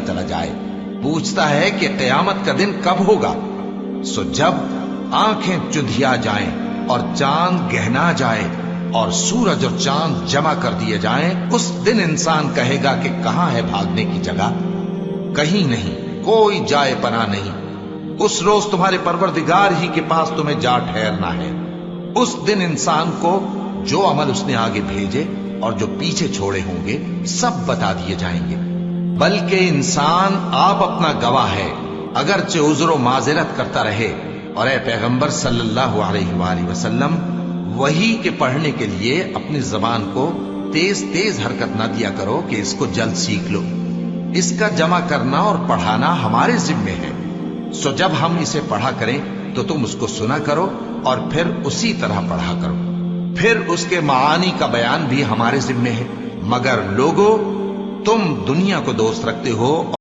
چلا جائے، پوچھتا ہے کہ قیامت کا دن کب ہوگا۔ سو جب آنکھیں چندھیا جائیں اور چاند گہنا جائے اور سورج اور چاند جمع کر دیے جائیں، اس دن انسان کہے گا کہ کہاں ہے بھاگنے کی جگہ؟ کہیں نہیں، کوئی جائے پناہ نہیں۔ اس روز تمہارے پروردگار ہی کے پاس تمہیں جا ٹھہرنا ہے۔ اس دن انسان کو جو عمل اس نے آگے بھیجے اور جو پیچھے چھوڑے ہوں گے سب بتا دیے جائیں گے، بلکہ انسان آپ اپنا گواہ ہے، اگرچہ عذر و معذرت کرتا رہے۔ اور اے پیغمبر صلی اللہ علیہ وآلہ وسلم، وحی کے پڑھنے کے لیے اپنی زبان کو تیز تیز حرکت نہ دیا کرو کہ اس کو جلد سیکھ لو۔ اس کا جمع کرنا اور پڑھانا ہمارے ذمے ہے، سو جب ہم اسے پڑھا کریں تو تم اس کو سنا کرو اور پھر اسی طرح پڑھا کرو۔ پھر اس کے معانی کا بیان بھی ہمارے ذمے ہے۔ مگر لوگو، تم دنیا کو دوست رکھتے ہو